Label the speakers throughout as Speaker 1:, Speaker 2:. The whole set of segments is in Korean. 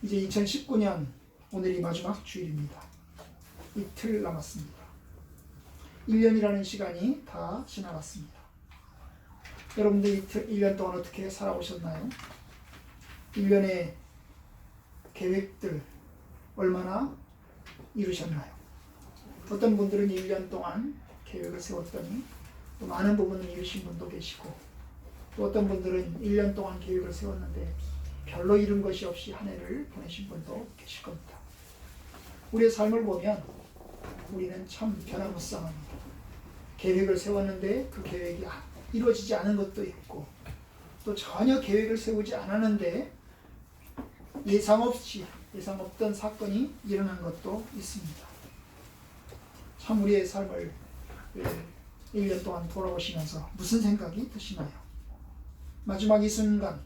Speaker 1: 이제 2019년 오늘이 마지막 주일입니다. 이틀 남았습니다. 1년이라는 시간이 다 지나갔습니다. 여러분들 1년 동안 어떻게 살아오셨나요? 1년의 계획들 얼마나 이루셨나요? 어떤 분들은 1년 동안 계획을 세웠더니 또 많은 부분을 이루신 분도 계시고, 또 어떤 분들은 1년 동안 계획을 세웠는데 별로 이룬 것이 없이 한 해를 보내신 분도 계실 겁니다. 우리의 삶을 보면 우리는 참 변화무쌍합니다. 계획을 세웠는데 그 계획이 이루어지지 않은 것도 있고, 또 전혀 계획을 세우지 않았는데 예상 없던 사건이 일어난 것도 있습니다. 참 우리의 삶을 1년 동안 돌아보시면서 무슨 생각이 드시나요? 마지막 이 순간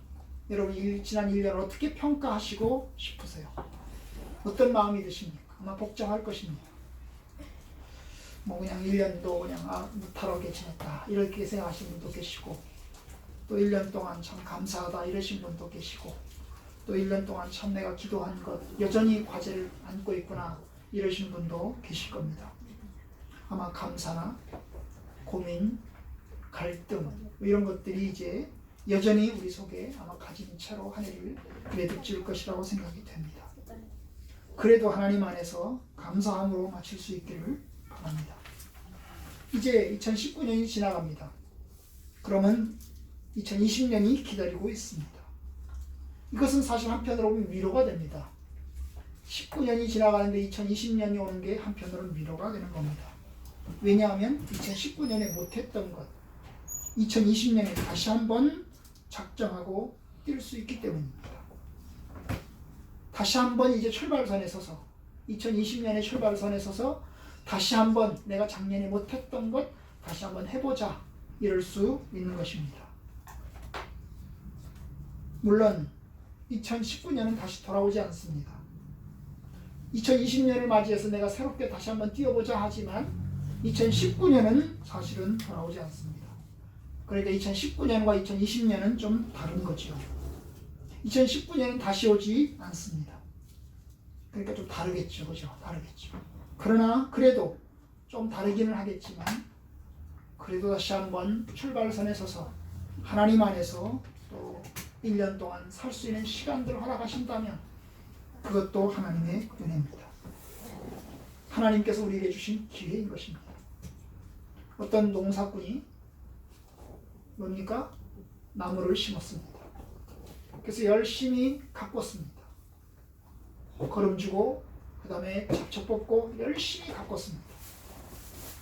Speaker 1: 여러분 지난 1년을 어떻게 평가하시고 싶으세요? 어떤 마음이 드십니까? 아마 복잡할 것입니다. 그냥 1년도 그냥 무탈하게 지냈다 이렇게 생각하시는 분도 계시고, 또 1년 동안 참 감사하다 이러신 분도 계시고, 또 1년 동안 참 내가 기도한 것 여전히 과제를 안고 있구나 이러신 분도 계실 겁니다. 아마 감사나 고민, 갈등 이런 것들이 이제 여전히 우리 속에 아마 가진 채로 한 해를 매듭질 것이라고 생각이 됩니다. 그래도 하나님 안에서 감사함으로 마칠 수 있기를 바랍니다. 이제 2019년이 지나갑니다. 그러면 2020년이 기다리고 있습니다. 이것은 사실 한편으로 보면 위로가 됩니다. 19년이 지나가는데 2020년이 오는 게 한편으로는 위로가 되는 겁니다. 왜냐하면 2019년에 못했던 것 2020년에 다시 한번 작정하고 뛸 수 있기 때문입니다. 다시 한번 이제 출발선에 서서 2020년의 출발선에 서서 다시 한번 내가 작년에 못했던 것 다시 한번 해보자 이럴 수 있는 것입니다. 물론 2019년은 다시 돌아오지 않습니다. 2020년을 맞이해서 내가 새롭게 다시 한번 뛰어보자 하지만 2019년은 사실은 돌아오지 않습니다. 그러니까 2019년과 2020년은 좀 다른 거죠. 2019년은 다시 오지 않습니다. 그러니까 좀 다르겠죠. 그죠? 다르겠죠. 그러나 그래도 좀 다르기는 하겠지만 그래도 다시 한번 출발선에 서서 하나님 안에서 또 1년 동안 살 수 있는 시간들을 허락하신다면 그것도 하나님의 은혜입니다. 하나님께서 우리에게 주신 기회인 것입니다. 어떤 농사꾼이 뭡니까? 나무를 심었습니다. 그래서 열심히 가꿨습니다. 거름주고 그 다음에 잡초 뽑고 열심히 가꿨습니다.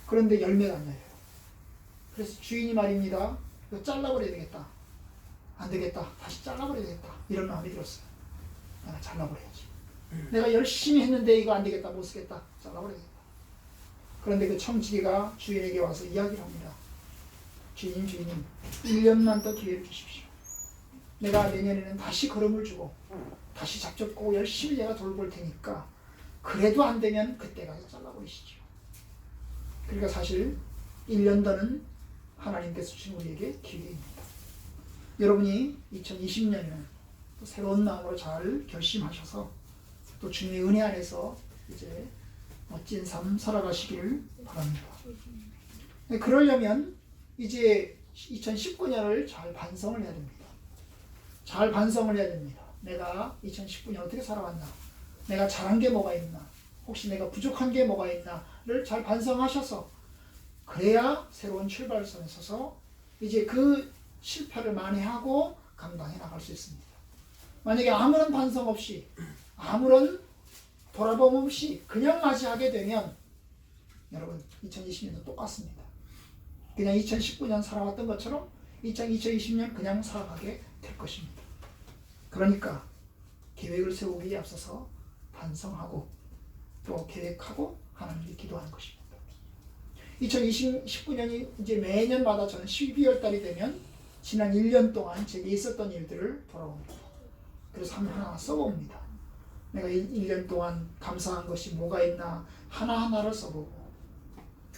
Speaker 1: 그런데 열매가 안 나요. 그래서 주인이 말입니다. 이거 잘라버려야 되겠다. 안 되겠다. 다시 잘라버려야 되겠다. 이런 마음이 들었어요. 내가 잘라버려야지. 내가 열심히 했는데 이거 안 되겠다. 못 쓰겠다. 잘라버려야겠다. 그런데 그 청지기가 주인에게 와서 이야기를 합니다. 주인님 1년만 더 기회를 주십시오. 내가 내년에는 다시 거름을 주고 다시 잡초 뽑고 열심히 내가 돌볼 테니까 그래도 안 되면 그때 가서 잘라버리시죠. 그러니까 사실 1년 더는 하나님께서 주신 우리에게 기회입니다. 여러분이 2020년에는 또 새로운 마음으로 잘 결심하셔서 또 주님의 은혜 안에서 이제 멋진 삶 살아가시기를 바랍니다. 그러려면 이제 2019년을 잘 반성을 해야 됩니다. 잘 반성을 해야 됩니다. 내가 2019년 어떻게 살아왔나? 내가 잘한 게 뭐가 있나? 혹시 내가 부족한 게 뭐가 있나를 잘 반성하셔서 그래야 새로운 출발선에 서서 이제 그 실패를 만회하고 감당해 나갈 수 있습니다. 만약에 아무런 반성 없이 아무런 돌아봄 없이 그냥 맞이하게 되면 여러분 2020년도 똑같습니다. 그냥 2019년 살아왔던 것처럼 2020년 그냥 살아가게 될 것입니다. 그러니까 계획을 세우기에 앞서서 반성하고 또 계획하고 하나님께 기도하는 것입니다. 2019년이 이제 매년마다 저는 12월 달이 되면 지난 1년 동안 제게 있었던 일들을 돌아옵니다. 그래서 하나하나 써봅니다. 내가 1년 동안 감사한 것이 뭐가 있나 하나하나를 써보고,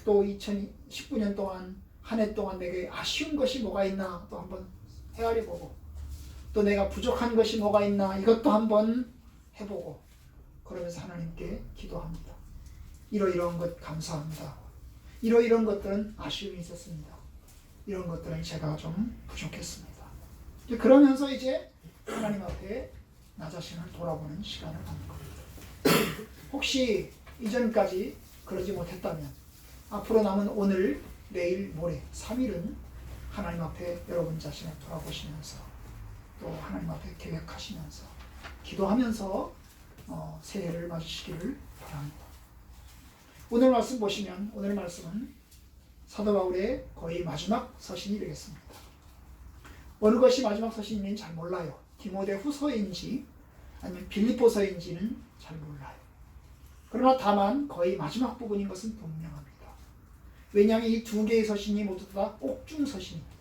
Speaker 1: 또 2019년 동안 한 해 동안 내게 아쉬운 것이 뭐가 있나 또 한번 헤아려보고, 또 내가 부족한 것이 뭐가 있나 이것도 한번 해보고 그러면서 하나님께 기도합니다. 이러이러한 것 감사합니다. 이러이러한 것들은 아쉬움이 있었습니다. 이런 것들은 제가 좀 부족했습니다. 그러면서 이제 하나님 앞에 나 자신을 돌아보는 시간을 갖는 겁니다. 혹시 이전까지 그러지 못했다면 앞으로 남은 오늘, 내일, 모레 3일은 하나님 앞에 여러분 자신을 돌아보시면서 또 하나님 앞에 계획하시면서 기도하면서 새해를 맞으시기를 바랍니다. 오늘 말씀 보시면 오늘 말씀은 사도 바울의 거의 마지막 서신이 되겠습니다. 어느 것이 마지막 서신인지 잘 몰라요. 디모데 후서인지 아니면 빌립보서인지는 잘 몰라요. 그러나 다만 거의 마지막 부분인 것은 분명합니다. 왜냐하면 이 두 개의 서신이 모두 다 옥중서신입니다.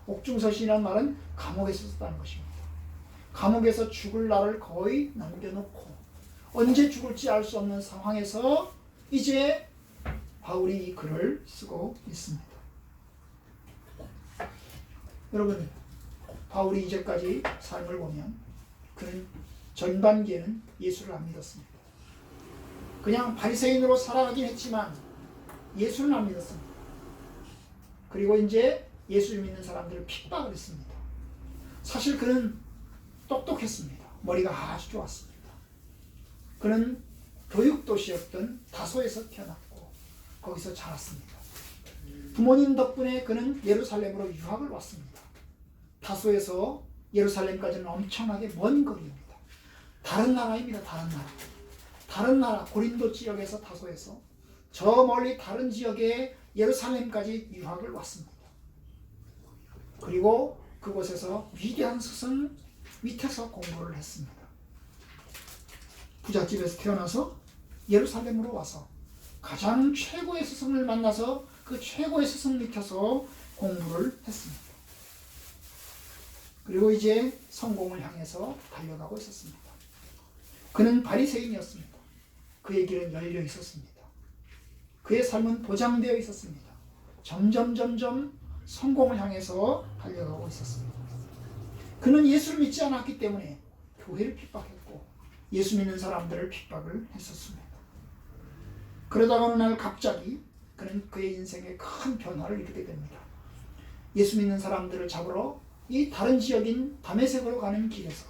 Speaker 1: 옥중서신이라는 말은 감옥에서 썼다는 것입니다. 감옥에서 죽을 날을 거의 남겨놓고 언제 죽을지 알 수 없는 상황에서 이제 바울이 이 글을 쓰고 있습니다. 여러분, 바울이 이제까지 삶을 보면 그는 전반기에는 예수를 안 믿었습니다. 그냥 바리새인으로 살아가긴 했지만 예수는 안 믿었습니다. 그리고 이제 예수를 믿는 사람들을 핍박을 했습니다. 사실 그는 똑똑했습니다. 머리가 아주 좋았습니다. 그는 교육도시였던 다소에서 태어났고 거기서 자랐습니다. 부모님 덕분에 그는 예루살렘으로 유학을 왔습니다. 다소에서 예루살렘까지는 엄청나게 먼 거리입니다. 다른 나라입니다. 다른 나라 고린도 지역에서 다소에서 저 멀리 다른 지역에 예루살렘까지 유학을 왔습니다. 그리고 그곳에서 위대한 스승 밑에서 공부를 했습니다. 부잣집에서 태어나서 예루살렘으로 와서 가장 최고의 스승을 만나서 그 최고의 스승 밑에서 공부를 했습니다. 그리고 이제 성공을 향해서 달려가고 있었습니다. 그는 바리새인이었습니다. 그의 길은 열려 있었습니다. 그의 삶은 보장되어 있었습니다. 점점 성공을 향해서 달려가고 있었습니다. 그는 예수를 믿지 않았기 때문에 교회를 핍박했고 예수 믿는 사람들을 핍박을 했었습니다. 그러다가 어느 날 갑자기 그는 그의 인생에 큰 변화를 일으키게 됩니다. 예수 믿는 사람들을 잡으러 이 다른 지역인 다메섹으로 가는 길에서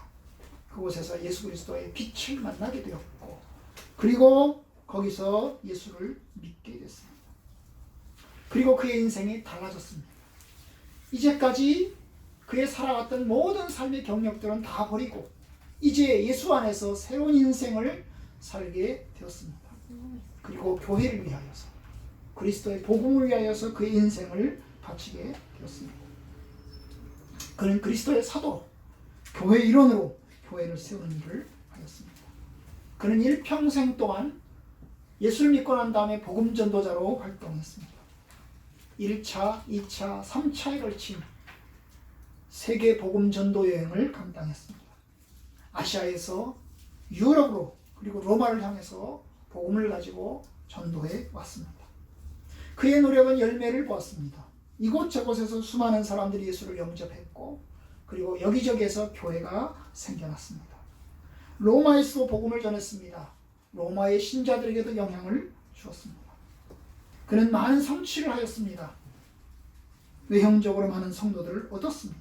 Speaker 1: 그곳에서 예수 그리스도의 빛을 만나게 되었고 그리고 거기서 예수를 믿게 됐습니다. 그리고 그의 인생이 달라졌습니다. 이제까지 그의 살아왔던 모든 삶의 경력들은 다 버리고 이제 예수 안에서 새로운 인생을 살게 되었습니다. 그리고 교회를 위하여서 그리스도의 복음을 위하여서 그의 인생을 바치게 되었습니다. 그는 그리스도의 사도로 교회 일원으로 교회를 세우는 일을 하였습니다. 그는 일평생 동안 예수를 믿고 난 다음에 복음 전도자로 활동했습니다. 1차, 2차, 3차에 걸친 세계 복음 전도 여행을 감당했습니다. 아시아에서 유럽으로 그리고 로마를 향해서 복음을 가지고 전도해 왔습니다. 그의 노력은 열매를 보았습니다. 이곳저곳에서 수많은 사람들이 예수를 영접했고 그리고 여기저기에서 교회가 생겨났습니다. 로마에서도 복음을 전했습니다. 로마의 신자들에게도 영향을 주었습니다. 그는 많은 성취를 하였습니다. 외형적으로 많은 성도들을 얻었습니다.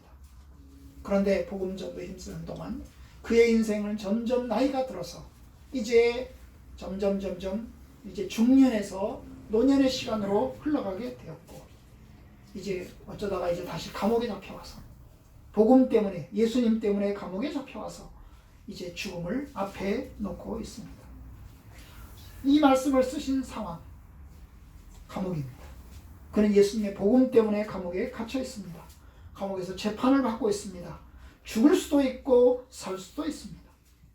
Speaker 1: 그런데 복음 전도에 힘쓰는 동안 그의 인생은 점점 나이가 들어서 이제 점점 이제 중년에서 노년의 시간으로 흘러가게 되었고 이제 어쩌다가 이제 다시 감옥에 잡혀와서 복음 때문에 예수님 때문에 감옥에 잡혀와서 이제 죽음을 앞에 놓고 있습니다. 이 말씀을 쓰신 상황 감옥입니다. 그는 예수님의 복음 때문에 감옥에 갇혀 있습니다. 감옥에서 재판을 받고 있습니다. 죽을 수도 있고 살 수도 있습니다.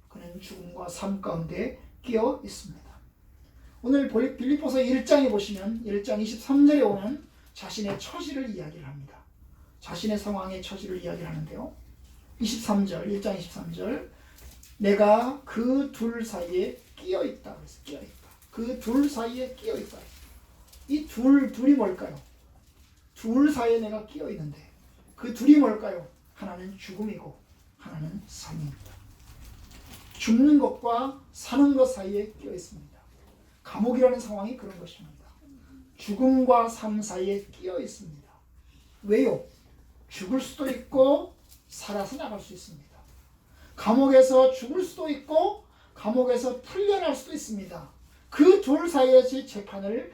Speaker 1: 그는 죽음과 삶 가운데 끼어 있습니다. 오늘 빌립보서 1장에 보시면 1장 23절에 오는 자신의 처지를 이야기를 합니다. 자신의 상황의 처지를 이야기를 하는데요. 23절, 1장 23절 내가 그 둘 사이에 끼어 있다. 그래서 끼어 있다. 그 둘 사이에 끼어 있다. 이 둘이 뭘까요? 둘 사이에 내가 끼어 있는데 그 둘이 뭘까요? 하나는 죽음이고 하나는 삶입니다. 죽는 것과 사는 것 사이에 끼어 있습니다. 감옥이라는 상황이 그런 것입니다. 죽음과 삶 사이에 끼어 있습니다. 왜요? 죽을 수도 있고 살아서 나갈 수 있습니다. 감옥에서 죽을 수도 있고 감옥에서 풀려날 수도 있습니다. 그 둘 사이에서 재판을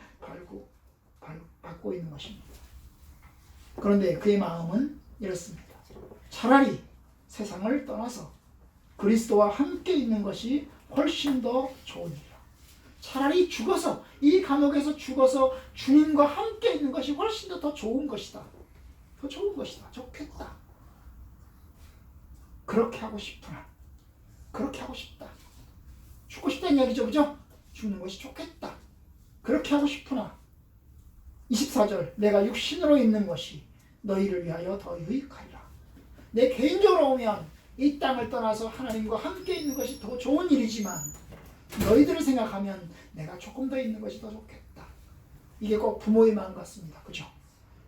Speaker 1: 받고 있는 것입니다. 그런데 그의 마음은 이렇습니다. 차라리 세상을 떠나서 그리스도와 함께 있는 것이 훨씬 더 좋으니라. 차라리 죽어서 이 감옥에서 죽어서 주님과 함께 있는 것이 훨씬 더 좋은 것이다. 더 좋은 것이다. 좋겠다. 그렇게 하고 싶구나. 그렇게 하고 싶다. 죽고 싶다는 이야기죠. 그죠? 죽는 것이 좋겠다. 그렇게 하고 싶구나. 24절 내가 육신으로 있는 것이 너희를 위하여 더 유익하리라. 내 개인적으로 오면 이 땅을 떠나서 하나님과 함께 있는 것이 더 좋은 일이지만 너희들을 생각하면 내가 조금 더 있는 것이 더 좋겠다. 이게 꼭 부모의 마음 같습니다. 그죠?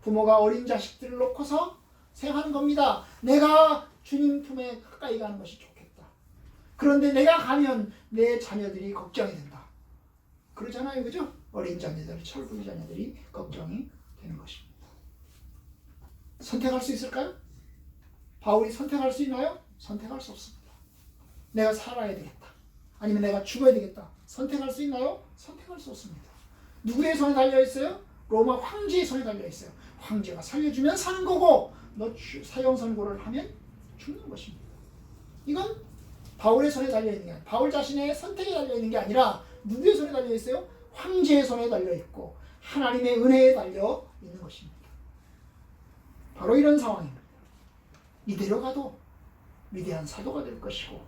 Speaker 1: 부모가 어린 자식들을 놓고서 생각하는 겁니다. 내가 주님 품에 가까이 가는 것이 좋겠다. 그런데 내가 가면 내 자녀들이 걱정이 된다. 그러잖아요. 그죠? 어린 자녀들, 철부지 자녀들이 걱정이 되는 것입니다. 선택할 수 있을까요? 바울이 선택할 수 있나요? 선택할 수 없습니다. 내가 살아야 되겠다. 아니면 내가 죽어야 되겠다. 선택할 수 있나요? 선택할 수 없습니다. 누구의 손에 달려있어요? 로마 황제의 손에 달려있어요. 황제가 살려주면 사는 거고 너 사형 선고를 하면 죽는 것입니다. 이건 바울의 손에 달려있는 게 아니라 바울 자신의 선택에 달려있는 게 아니라 누구의 손에 달려있어요? 황제의 손에 달려있고 하나님의 은혜에 달려있는 것입니다. 바로 이런 상황입니다. 이대로 가도 위대한 사도가 될 것이고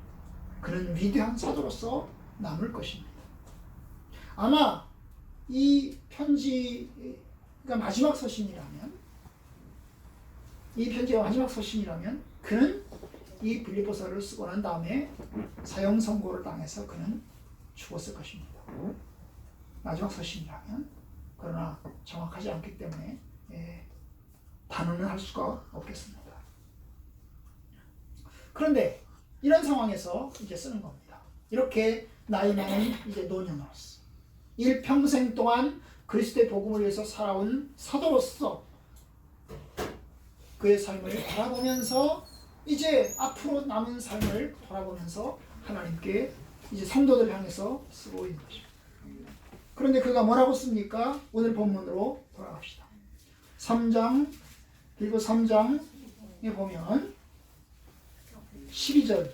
Speaker 1: 그는 위대한 사도로서 남을 것입니다. 아마 이 편지가 마지막 서신이라면 그는 이 빌립보서를 쓰고 난 다음에 사형 선고를 당해서 그는 죽었을 것입니다. 마지막 서신이라면. 그러나 정확하지 않기 때문에 단언은 할 수가 없겠습니다. 그런데 이런 상황에서 이제 쓰는 겁니다. 이렇게 나이 많은 이제 노년으로서 일평생 동안 그리스도의 복음을 위해서 살아온 사도로서 그의 삶을 돌아보면서 이제 앞으로 남은 삶을 돌아보면서 하나님께 이제 성도들 향해서 쓰고 있는 것입니다. 그런데 그가 뭐라고 씁니까? 오늘 본문으로 돌아갑시다. 3장 그리고 3장에 보면 12절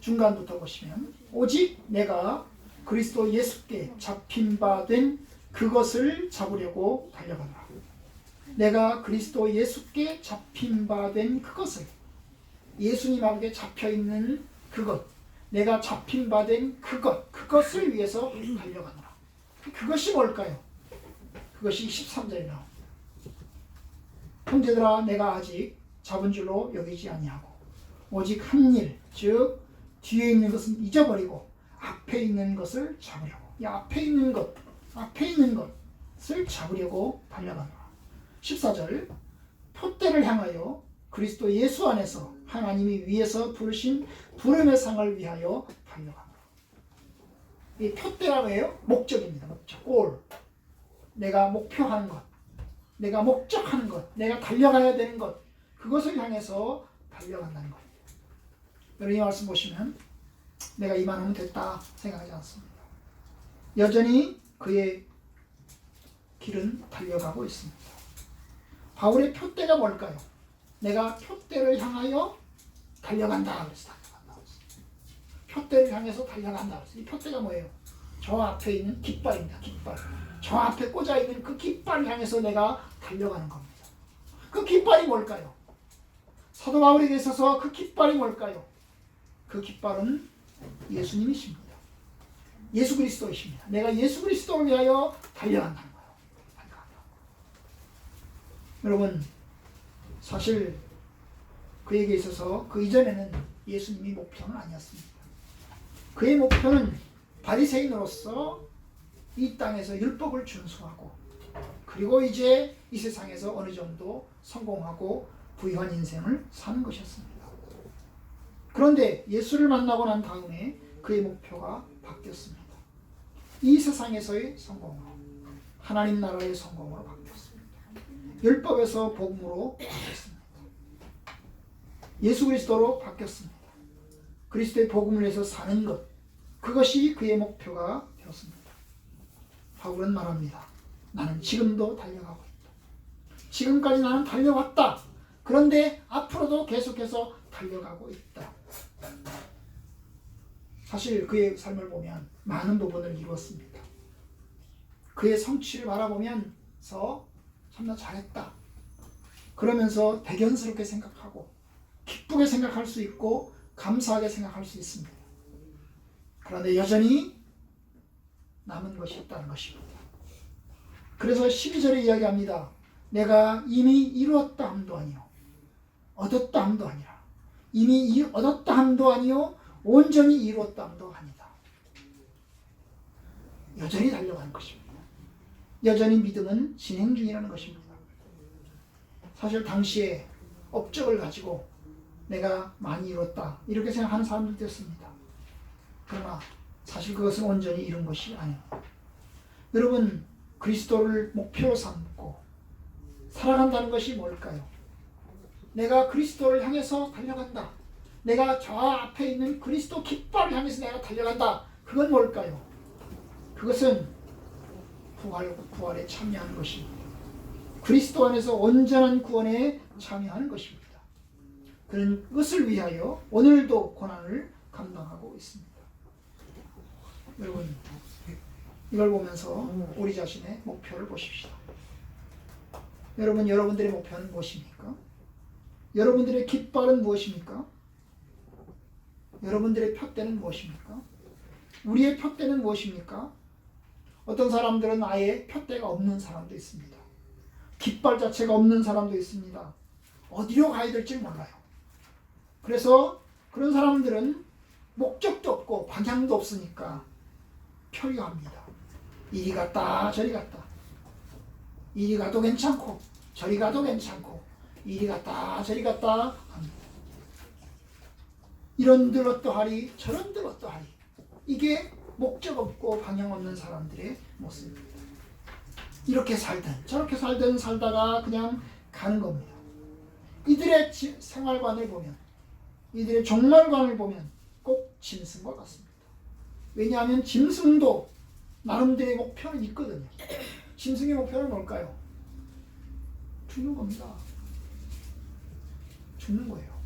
Speaker 1: 중간부터 보시면 오직 내가 그리스도 예수께 잡힌 바 된 그것을 잡으려고 달려가노라. 내가 그리스도 예수께 잡힌 바 된 그것을 예수님 앞에 잡혀있는 그것 내가 잡힌 바 된 그것을 위해서 달려가노라. 그것이 뭘까요? 그것이 13절에 나옵니다. 형제들아 내가 아직 잡은 줄로 여기지 아니하고 오직 한 일, 즉 뒤에 있는 것은 잊어버리고 앞에 있는 것을 잡으려고 이 앞에 있는 것을 잡으려고 달려가노라. 14절 표대를 향하여 그리스도 예수 안에서 하나님이 위에서 부르신 부름의 상을 위하여 달려가노라. 이 표대라고 해요? 목적입니다. 목적, 골. 내가 목표하는 것, 내가 목적하는 것, 내가 달려가야 되는 것, 그것을 향해서 달려간다는 겁니다. 여러분 이 말씀 보시면 내가 이만하면 됐다 생각하지 않습니다. 여전히 그의 길은 달려가고 있습니다. 바울의 표대가 뭘까요? 내가 표대를 향하여 달려간다 그랬어. 표대를 향해서 달려간다 그랬어. 이 표대가 뭐예요? 저 앞에 있는 깃발입니다. 깃발. 저 앞에 꽂아 있는 그 깃발을 향해서 내가 달려가는 겁니다. 그 깃발이 뭘까요? 사도 바울에게 있어서 그 깃발이 뭘까요? 그 깃발은 예수님이십니다. 예수 그리스도이십니다. 내가 예수 그리스도를 위하여 달려간다는 거예요. 여러분 사실 그에게 있어서 그 이전에는 예수님이 목표는 아니었습니다. 그의 목표는 바리새인으로서 이 땅에서 율법을 준수하고 그리고 이제 이 세상에서 어느 정도 성공하고 부유한 인생을 사는 것이었습니다. 그런데 예수를 만나고 난 다음에 그의 목표가 바뀌었습니다. 이 세상에서의 성공으로, 하나님 나라의 성공으로 바뀌었습니다. 율법에서 복음으로 바뀌었습니다. 예수 그리스도로 바뀌었습니다. 그리스도의 복음을 위해서 사는 것, 그것이 그의 목표가 되었습니다. 바울은 말합니다. 나는 지금도 달려가고 있다. 지금까지 나는 달려왔다. 그런데 앞으로도 계속해서 달려가고 있다. 사실 그의 삶을 보면 많은 부분을 이루었습니다. 그의 성취를 바라보면서 참나 잘했다. 그러면서 대견스럽게 생각하고 기쁘게 생각할 수 있고 감사하게 생각할 수 있습니다. 그런데 여전히 남은 것이 있다는 것입니다. 그래서 12절에 이야기합니다. 내가 이미 이루었다 함도 아니요 얻었다 함도 아니라 이미 얻었다 함도 아니요 온전히 이루었다 함도 아니다. 여전히 달려가는 것입니다. 여전히 믿음은 진행 중이라는 것입니다. 사실 당시에 업적을 가지고 내가 많이 이뤘다 이렇게 생각하는 사람들도 있습니다. 그러나 사실 그것은 온전히 이룬 것이 아닙니다. 여러분, 그리스도를 목표로 삼고 살아간다는 것이 뭘까요? 내가 그리스도를 향해서 달려간다. 내가 저 앞에 있는 그리스도 깃발을 향해서 내가 달려간다. 그건 뭘까요? 그것은 부활에 참여하는 것입니다. 그리스도 안에서 온전한 구원에 참여하는 것입니다. 그런 것을 위하여 오늘도 고난을 감당하고 있습니다. 여러분, 이걸 보면서 우리 자신의 목표를 보십시다. 여러분, 여러분들의 목표는 무엇입니까? 여러분들의 깃발은 무엇입니까? 여러분들의 표대는 무엇입니까? 우리의 표대는 무엇입니까? 어떤 사람들은 아예 표대가 없는 사람도 있습니다. 깃발 자체가 없는 사람도 있습니다. 어디로 가야 될지 몰라요. 그래서 그런 사람들은 목적도 없고 방향도 없으니까 표류합니다. 이리 갔다 저리 갔다. 이리 가도 괜찮고 저리 가도 괜찮고 이리 갔다 저리 갔다 합니다. 이런들 어떠하리 저런들 어떠하리. 이게 목적 없고 방향 없는 사람들의 모습입니다. 이렇게 살든 저렇게 살든 살다가 그냥 가는 겁니다. 이들의 생활관을 보면, 이들의 종말관을 보면 꼭 짐승과 같습니다. 왜냐하면 짐승도 나름대로의 목표는 있거든요. 짐승의 목표는 뭘까요? 죽는 겁니다. 죽는 거예요.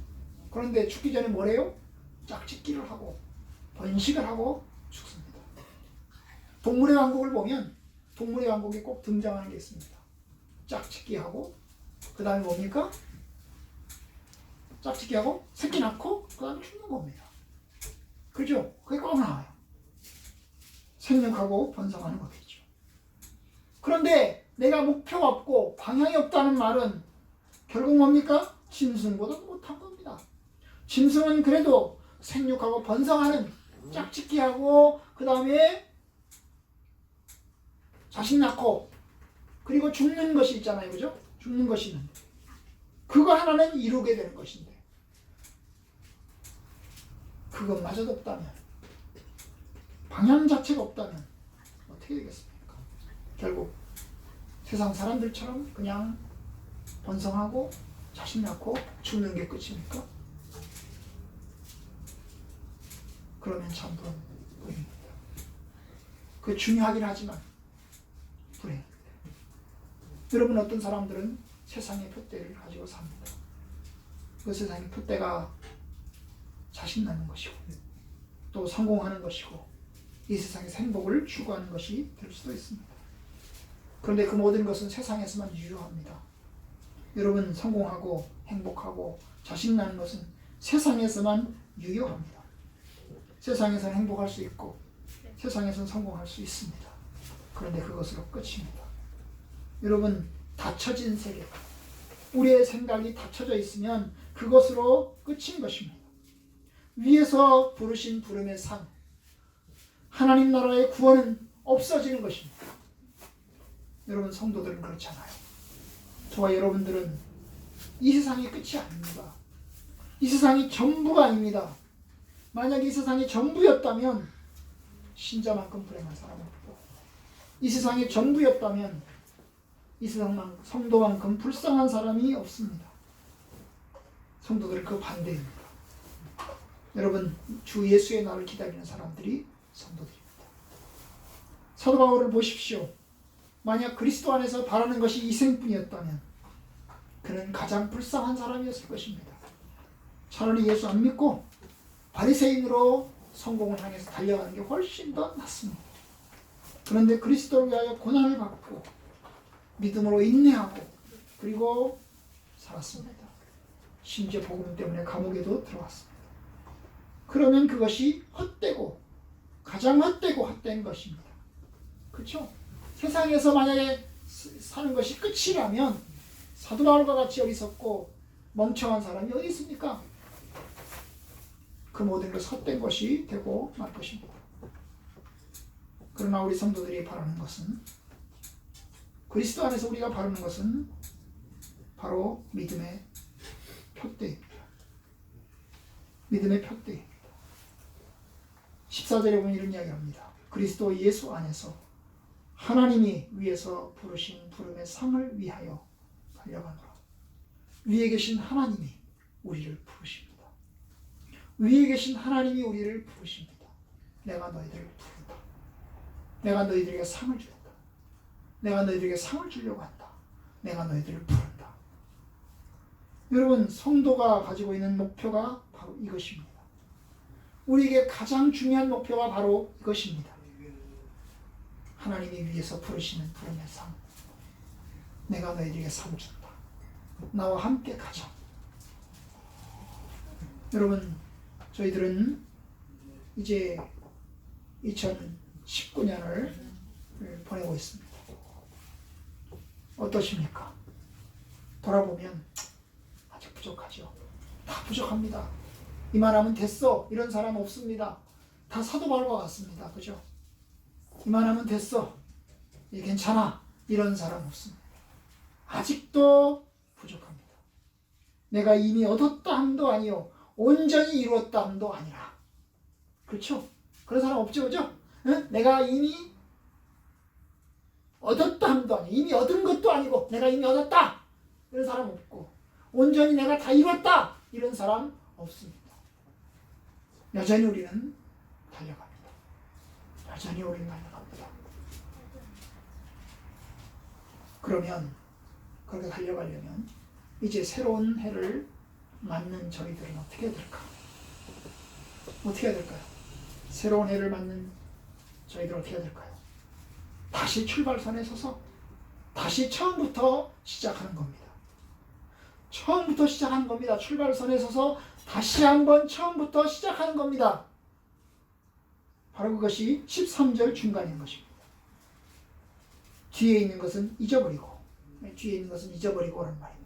Speaker 1: 그런데 죽기 전에 뭐래요? 짝짓기를 하고 번식을 하고 죽습니다. 동물의 왕국을 보면 동물의 왕국에 꼭 등장하는 게 있습니다. 짝짓기하고 그 다음에 뭡니까? 짝짓기하고 새끼 낳고 그 다음에 죽는 겁니다. 그죠? 그게 꼭 나와요. 생육하고 번성하는 거겠죠. 그런데 내가 목표가 없고 방향이 없다는 말은 결국 뭡니까? 짐승보다 못한 겁니다. 짐승은 그래도 생육하고 번성하는 짝짓기하고 그 다음에 자식 낳고 그리고 죽는 것이 있잖아요. 그죠? 죽는 것이 있는데 그거 하나는 이루게 되는 것인데 그것마저도 없다면 방향 자체가 없다면 어떻게 되겠습니까? 결국 세상 사람들처럼 그냥 번성하고 자식 낳고 죽는 게 끝입니까? 그러면 참 불행입니다. 그게 중요하긴 하지만 불행입니다. 여러분, 어떤 사람들은 세상의 푯대를 가지고 삽니다. 그 세상의 푯대가 자식 낳는 것이고 또 성공하는 것이고 이 세상에서 행복을 추구하는 것이 될 수도 있습니다. 그런데 그 모든 것은 세상에서만 유효합니다. 여러분, 성공하고 행복하고 자식 낳는 것은 세상에서만 유효합니다. 세상에서는 행복할 수 있고 세상에서는 성공할 수 있습니다. 그런데 그것으로 끝입니다. 여러분, 닫혀진 세계, 우리의 생각이 닫혀져 있으면 그것으로 끝인 것입니다. 위에서 부르신 부름의 상, 하나님 나라의 구원은 없어지는 것입니다. 여러분, 성도들은 그렇잖아요. 저와 여러분들은 이 세상이 끝이 아닙니다. 이 세상이 전부가 아닙니다. 만약에 이 세상이 전부였다면 신자만큼 불행한 사람은 없고, 이 세상이 전부였다면 이 세상 성도만큼 불쌍한 사람이 없습니다. 성도들은 그 반대입니다. 여러분, 주 예수의 날을 기다리는 사람들이 성도들입니다. 사도 바울을 보십시오. 만약 그리스도 안에서 바라는 것이 이생뿐이었다면 그는 가장 불쌍한 사람이었을 것입니다. 차라리 예수 안 믿고 바리새인으로 성공을 향해서 달려가는 게 훨씬 더 낫습니다. 그런데 그리스도를 위하여 고난을 받고 믿음으로 인내하고 그리고 살았습니다. 심지어 복음 때문에 감옥에도 들어왔습니다. 그러면 그것이 헛되고 가장 헛된 것입니다. 그렇죠? 세상에서 만약에 사는 것이 끝이라면 사도 바울과 같이 어리석고 멍청한 사람이 어디 있습니까? 그 모든 것이 헛된 것이 되고 말 것입니다. 그러나 우리 성도들이 바라는 것은, 그리스도 안에서 우리가 바라는 것은 바로 믿음의 표대입니다. 믿음의 표대입니다. 14절에 보면 이런 이야기를 합니다. 그리스도 예수 안에서 하나님이 위에서 부르신 부름의 상을 위하여 달려가노라. 위에 계신 하나님이 우리를 부르십니다. 위에 계신 하나님이 우리를 부르십니다. 내가 너희들을 부른다. 내가 너희들에게 상을 주겠다. 내가 너희들에게 상을 주려고 한다. 내가 너희들을 부른다. 여러분, 성도가 가지고 있는 목표가 바로 이것입니다. 우리에게 가장 중요한 목표가 바로 이것입니다. 하나님이 위에서 부르시는 부름의 상. 내가 너희들에게 상을 준다. 나와 함께 가자. 여러분, 저희들은 이제 2019년을 보내고 있습니다. 어떠십니까? 돌아보면 아직 부족하죠. 다 부족합니다. 이만하면 됐어. 이런 사람 없습니다. 다 사도 바울과 같습니다. 그죠? 이만하면 됐어. 괜찮아. 이런 사람 없습니다. 아직도 부족합니다. 내가 이미 얻었다 함도 아니요 온전히 이루었다 함도 아니라. 그렇죠? 그런 사람 없죠, 그죠? 응? 내가 이미 얻었다 함도 아니고 이미 얻은 것도 아니고 내가 이미 얻었다 이런 사람 없고, 온전히 내가 다 이뤘다 이런 사람 없습니다. 여전히 우리는 달려갑니다. 여전히 우리는 달려갑니다. 그러면 그렇게 달려가려면 이제 새로운 해를 맞는 저희들은 어떻게 해야 될까? 어떻게 해야 될까요? 새로운 해를 맞는 저희들은 어떻게 해야 될까요? 다시 출발선에 서서 다시 처음부터 시작하는 겁니다. 처음부터 시작하는 겁니다. 출발선에 서서 다시 한번 처음부터 시작하는 겁니다. 바로 그것이 13절 중간인 것입니다. 뒤에 있는 것은 잊어버리고, 뒤에 있는 것은 잊어버리고라는 말입니다.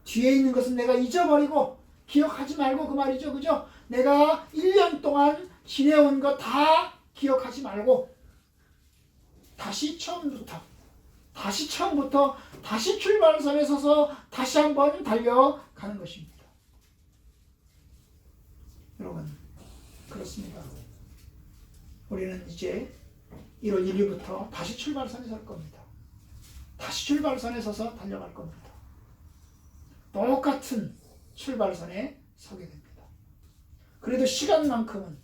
Speaker 1: 뒤에 있는 것은 내가 잊어버리고 기억하지 말고, 그 말이죠. 그죠? 내가 1년 동안 지내온 거 다 기억하지 말고 다시 처음부터 다시 출발선에 서서 다시 한번 달려가는 것입니다. 여러분, 그렇습니다. 우리는 이제 1월 1일부터 다시 출발선에 설 겁니다. 다시 출발선에 서서 달려갈 겁니다. 똑같은 출발선에 서게 됩니다. 그래도 시간만큼은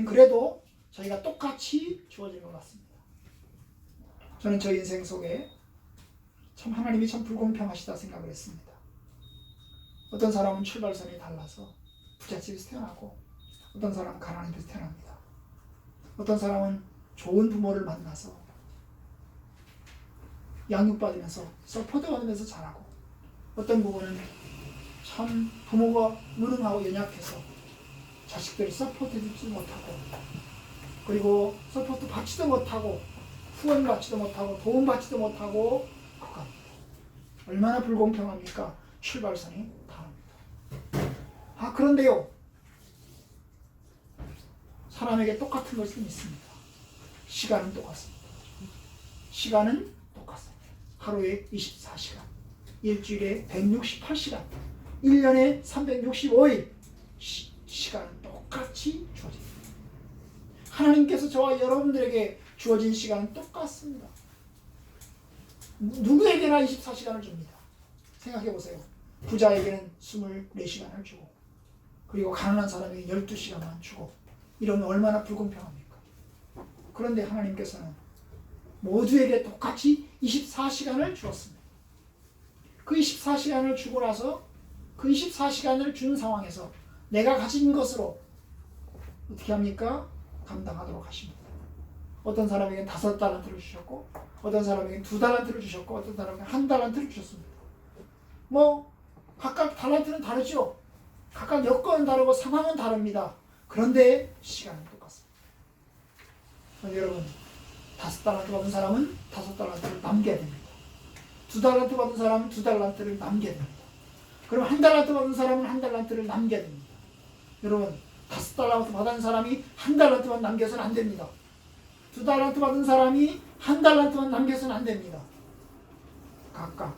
Speaker 1: 그래도 저희가 똑같이 주어진 것 같습니다. 저는 저 인생 속에 참 하나님이 참 불공평하시다 생각을 했습니다. 어떤 사람은 출발선이 달라서 부잣집에서 태어나고, 어떤 사람은 가난한 집에서 태어납니다. 어떤 사람은 좋은 부모를 만나서 양육받으면서 서포트 받으면서 자라고, 어떤 부모는 참 부모가 무능하고 연약해서 자식들을 서포트 해주지 못하고, 그리고 서포트 받지도 못하고, 후원 받지도 못하고, 도움 받지도 못하고 그겁니다. 얼마나 불공평합니까? 출발선이 다릅니다. 그런데요, 사람에게 똑같은 것은 있습니다. 시간은 똑같습니다. 시간은 똑같습니다. 하루에 24시간, 일주일에 168시간, 1년에 365일, 시간은 똑같이 주어집니다. 하나님께서 저와 여러분들에게 주어진 시간은 똑같습니다. 누구에게나 24시간을 줍니다. 생각해 보세요. 부자에게는 24시간을 주고 그리고 가난한 사람에게 12시간만 주고 이러면 얼마나 불공평합니까? 그런데 하나님께서는 모두에게 똑같이 24시간을 주었습니다. 그 24시간을 주고 나서 그 24시간을 준 상황에서 내가 가진 것으로 어떻게 합니까? 감당하도록 하십니다. 어떤 사람에게는 5달란트를 주셨고 어떤 사람에게는 2달란트를 주셨고 어떤 사람에게는 1달란트를 주셨습니다. 뭐 각각 달란트는 다르죠. 각각 여건은 다르고 상황은 다릅니다. 그런데 시간은 똑같습니다. 여러분 5달란트 받은 사람은 5달란트를 남겨야 됩니다. 2달란트 받은 사람은 2달란트를 남겨야 됩니다. 그럼 1달란트 받은 사람은 1달란트를 남겨야 됩니다. 여러분 5달란트 받은 사람이 1달란트만 남겨서는 안 됩니다. 2달란트 받은 사람이 1달란트만 남겨서는 안 됩니다. 각각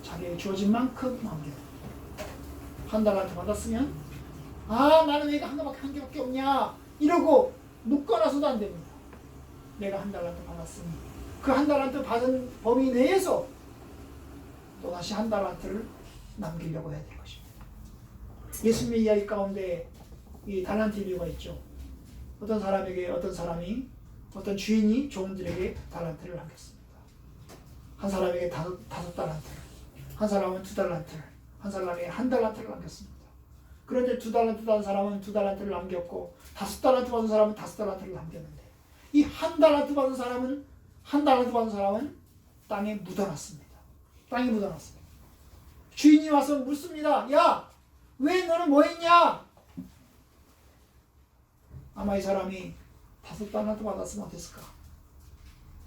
Speaker 1: 자기에게 주어진 만큼 남겨야 됩니다. 1달란트 받았으면 나는 왜 한 개밖에 없냐 이러고 묶어놔서도 안 됩니다. 내가 1달란트 받았으니 그 1달란트 받은 범위 내에서 또다시 1달란트를 남기려고 해야 될 것입니다. 예수님의 이야기 가운데 이 달란트 이유가 있죠. 어떤 사람이 어떤 주인이 종들에게 달란트를 남겼습니다. 한 사람에게 5달란트를, 한 사람은 2달란트를, 한 사람에게 1달란트를 남겼습니다. 그런데 2달란트 받은 사람은 2달란트를 남겼고 5달란트 받은 사람은 5달란트를 남겼는데 이 1달란트 받은 사람은 1달란트 받은 사람은 땅에 묻어놨습니다. 땅에 묻어놨습니다. 주인이 와서 묻습니다. 야, 왜 너는 뭐 했냐? 아마 이 사람이 5달란트 받았으면 어땠을까?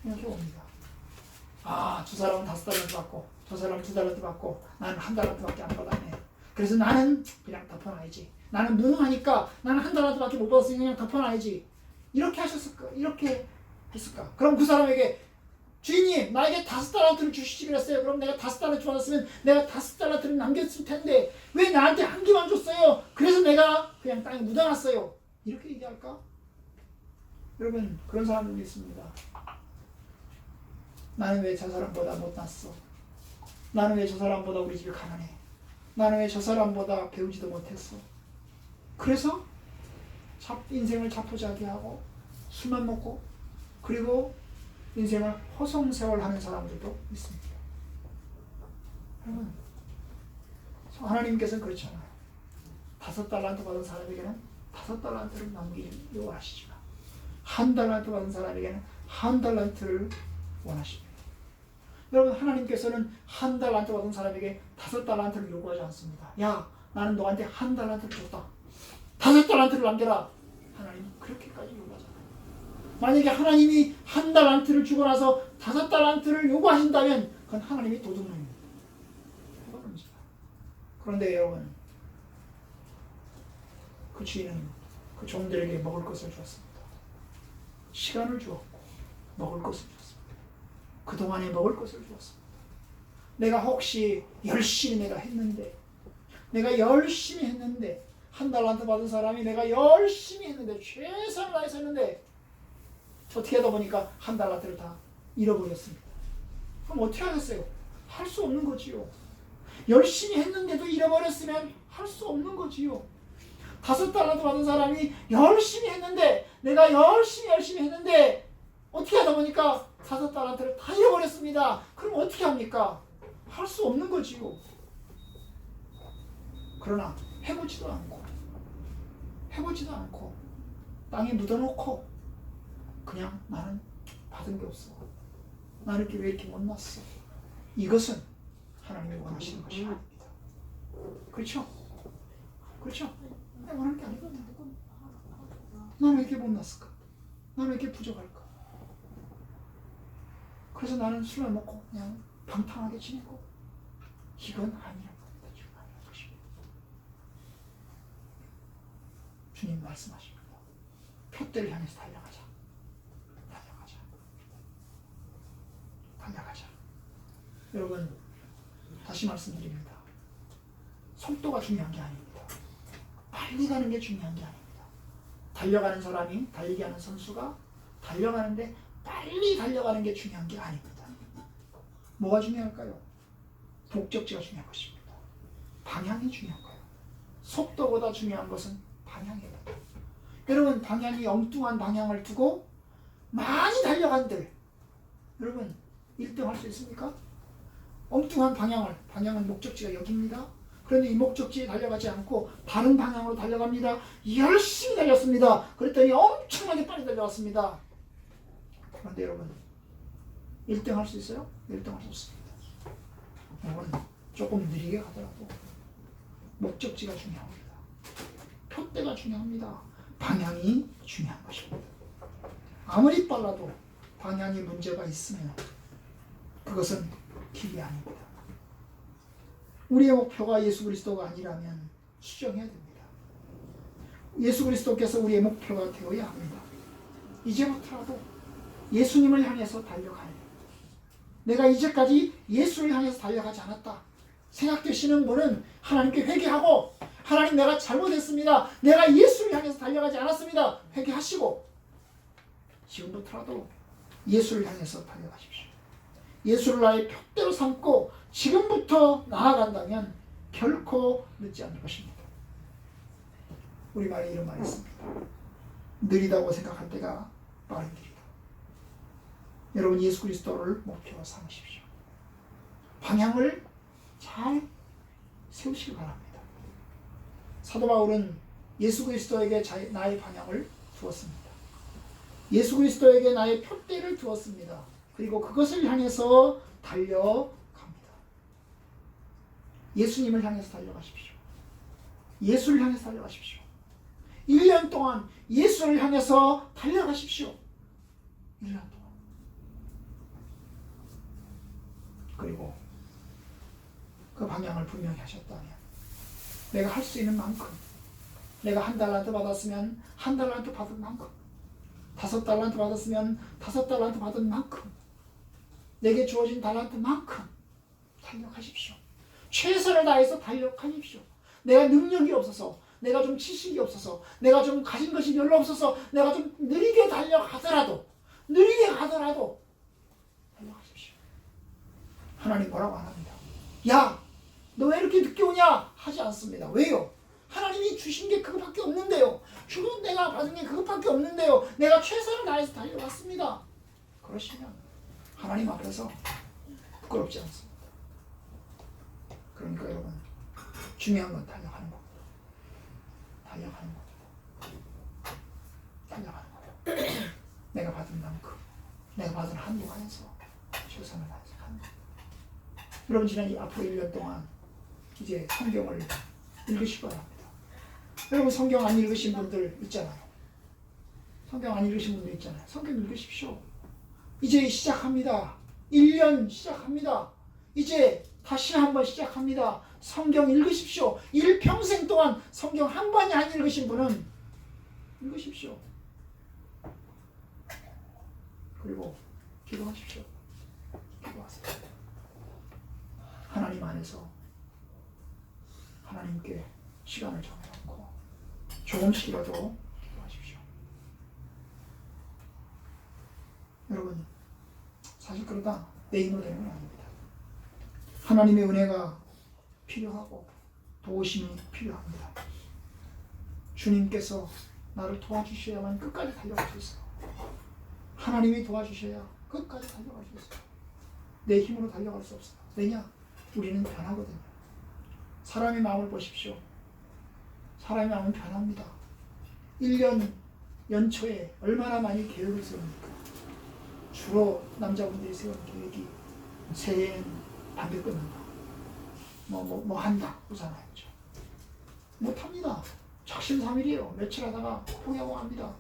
Speaker 1: 생각해 봅니다. 저 사람은 5달란트 받고 저 사람은 2달란트 받고 나는 1달란트밖에 안 받았네. 그래서 나는 그냥 덮어놔야지. 나는 무능하니까 나는 1달란트밖에 못 받았으니 그냥 덮어놔야지. 이렇게 하셨을까? 이렇게 했을까? 그럼 그 사람에게 주인님 나에게 5달란트를 주시지 그랬어요. 그럼 내가 5달란트 받았으면 내가 5달란트를 남겼을 텐데 왜 나한테 1개만 줬어요? 그래서 내가 그냥 땅에 묻어놨어요. 이렇게 얘기할까? 여러분 그런 사람들이 있습니다. 나는 왜 저 사람보다 못났어? 나는 왜 저 사람보다 우리 집이 가난해? 나는 왜 저 사람보다 배우지도 못했어? 그래서 인생을 자포자기하고 술만 먹고 그리고 인생을 허송세월하는 사람들도 있습니다. 여러분 하나님께서는 그렇잖아요. 5달란트 받은 사람에게는 5달란트를 남기를 요구하시지만 1달란트 받은 사람에게는 1달란트를 원하십니다. 여러분 하나님께서는 1달란트 받은 사람에게 5달란트를 요구하지 않습니다. 야, 나는 너한테 1달란트를 줬다. 5달란트를 남겨라. 하나님 그렇게까지 요구하잖아요. 만약에 하나님이 1달란트를 주고 나서 5달란트를 요구하신다면 그건 하나님이 도둑놈입니다. 그런데 여러분 그 주인은 그 종들에게 먹을 것을 주었습니다. 시간을 주었고 먹을 것을 주었습니다. 그동안에 먹을 것을 주었습니다. 내가 혹시 열심히 내가 했는데 1달란트 받은 사람이 내가 열심히 했는데 최선을 다해서 했는데 어떻게 하다 보니까 1달란트를 다 잃어버렸습니다. 그럼 어떻게 하겠어요? 할 수 없는 거지요. 열심히 했는데도 잃어버렸으면 할 수 없는 거지요. 5달란트 받은 사람이 열심히 했는데 내가 열심히 했는데 어떻게 하다 보니까 5달란트를 다 잃어버렸습니다. 그럼 어떻게 합니까? 할 수 없는 거지요. 그러나 해보지도 않고 땅에 묻어놓고 그냥 나는 받은 게 없어. 나는 왜 이렇게 못났어? 이것은 하나님이 원하시는 것이 아닙니다. 그렇죠? 내가 원하는 게 아니거든요. 나는 왜 이렇게 못났을까? 나는 왜 이렇게 부족할까? 그래서 나는 술을 먹고 그냥 방탕하게 지내고 이건 아니라는 겁니다. 지금 아니라는 것입니다. 주님 말씀하십니다. 표대를 향해서 달려가자. 여러분 다시 말씀드립니다. 속도가 중요한 게 아닙니다. 빨리 가는 게 중요한 게 아닙니다. 달려가는 사람이, 달리기하는 선수가 달려가는데 빨리 달려가는 게 중요한 게 아닙니다. 뭐가 중요할까요? 목적지가 중요한 것입니다. 방향이 중요한 거예요. 속도보다 중요한 것은 방향이에요. 여러분, 방향이 엉뚱한 방향을 두고 많이 달려간들, 여러분 1등 할 수 있습니까? 엉뚱한 방향은 목적지가 여기입니다. 그런데 이 목적지에 달려가지 않고 다른 방향으로 달려갑니다. 열심히 달렸습니다. 그랬더니 엄청나게 빨리 달려왔습니다. 그런데 여러분 1등 할 수 있어요? 1등 할 수 없습니다. 여러분 조금 느리게 가더라도 목적지가 중요합니다. 표대가 중요합니다. 방향이 중요한 것입니다. 아무리 빨라도 방향이 문제가 있으면 그것은 길이 아닙니다. 우리의 목표가 예수 그리스도가 아니라면 수정해야 됩니다. 예수 그리스도께서 우리의 목표가 되어야 합니다. 이제부터라도 예수님을 향해서 달려가야 됩니다. 내가 이제까지 예수를 향해서 달려가지 않았다 생각되시는 분은 하나님께 회개하고, 하나님 내가 잘못했습니다. 내가 예수를 향해서 달려가지 않았습니다. 회개하시고 지금부터라도 예수를 향해서 달려가십시오. 예수를 나의 표대로 삼고 지금부터 나아간다면 결코 늦지 않을 것입니다. 우리말에 이런 말이 있습니다. 느리다고 생각할 때가 빠른 길이다. 여러분 예수 그리스도를 목표로 삼으십시오. 방향을 잘 세우시기 바랍니다. 사도 바울은 예수 그리스도에게 나의 방향을 두었습니다. 예수 그리스도에게 나의 표대를 두었습니다. 그리고 그것을 향해서 달려갑니다. 예수님을 향해서 달려가십시오. 예수를 향해서 달려가십시오. 1년 동안 예수를 향해서 달려가십시오. 1년 동안. 그리고 그 방향을 분명히 하셨다면 내가 할 수 있는 만큼, 내가 1달란트 받았으면 1달란트 받은 만큼, 5달란트 받았으면 5달란트 받은 만큼, 내게 주어진 달란트만큼 달려가십시오. 최선을 다해서 달려가십시오. 내가 능력이 없어서, 내가 좀 지식이 없어서, 내가 좀 가진 것이 별로 없어서, 내가 좀 느리게 달려가더라도 달려가십시오. 하나님 뭐라고 안 합니다. 야, 너 왜 이렇게 늦게 오냐? 하지 않습니다. 왜요? 하나님이 주신 게 그것밖에 없는데요. 주로 내가 받은 게 그것밖에 없는데요. 내가 최선을 다해서 달려왔습니다. 그러시면 하나님 앞에서 부끄럽지 않습니다. 그러니까 여러분 중요한 건 달려가는 겁니다. 달려가는 거예요. 내가 받은 만큼, 내가 받은 한도 안에서 최선을 다해서 가는 겁니다. 여러분 지난 앞으로 1년 동안 이제 성경을 읽으실 거야 합니다. 여러분 성경 안 읽으신 분들 있잖아요. 성경 읽으십시오. 이제 시작합니다. 1년 시작합니다. 이제 다시 한번 시작합니다. 성경 읽으십시오. 일평생 동안 성경 한 번이 안 읽으신 분은 읽으십시오. 그리고 기도하십시오. 기도하세요. 하나님 안에서 하나님께 시간을 정해놓고 조금씩이라도 기도하십시오. 여러분 사실 그러다 내 힘으로 되는 건 아닙니다. 하나님의 은혜가 필요하고 도우심이 필요합니다. 주님께서 나를 도와주셔야만 끝까지 달려갈 수 있어요. 하나님이 도와주셔야 끝까지 달려갈 수 있어요. 내 힘으로 달려갈 수 없어요. 왜냐? 우리는 변하거든요. 사람의 마음을 보십시오. 사람의 마음은 변합니다. 1년 연초에 얼마나 많이 계획을 세웁니까? 주로 남자분들이 세우는 계획이 새해엔 담배 끊는다. 뭐 한다. 그러잖아요. 그렇죠? 못합니다. 작심삼일이에요. 며칠 하다가 포기하고 합니다.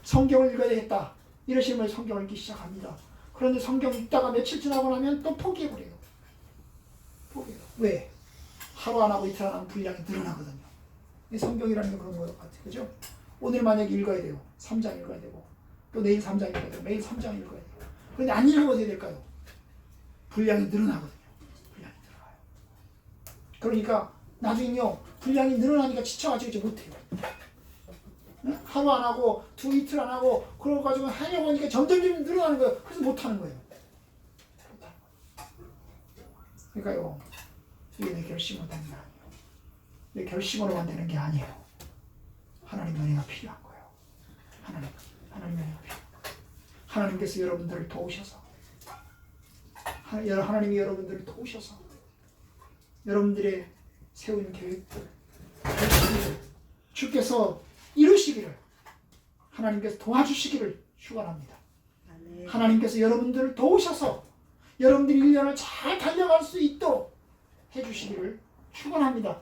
Speaker 1: 성경을 읽어야 되겠다. 이러시면 성경을 읽기 시작합니다. 그런데 성경 읽다가 며칠 지나고 나면 또 포기해버려요. 포기해요. 왜? 하루 안 하고 이틀 안 하면 분량이 늘어나거든요. 성경이라는 게 그런 것 같아요. 그죠? 오늘 만약에 읽어야 돼요. 3장 읽어야 되고 또 내일 3장 읽어야 되고 매일 3장 읽어야 돼요. 그런데 안 읽으면 어떻게 될까요? 분량이 늘어나거든요. 분량이 늘어나요. 그러니까 나중에요 분량이 늘어나니까 지쳐가지고 이제 못해요. 응? 하루 안 하고 이틀 안 하고 그래가지고 하려고 하니까 점점 늘어나는 거예요. 그래서 못하는 거예요. 그러니까요 이게 내 결심으로 되는 게 아니에요. 내 결심으로만 되는 게 아니에요. 하나님 은혜가 필요한 거예요. 하나님 은혜가 필요한 거예요. 하나님께서 여러분들을 도우셔서 하나님이 여러분들을 도우셔서 여러분들의 세운 계획들 주께서 이루시기를 하나님께서 도와주시기를 축원합니다. 하나님께서 여러분들을 도우셔서 여러분들이 1년을 잘 달려갈 수 있도록 해주시기를 축원합니다.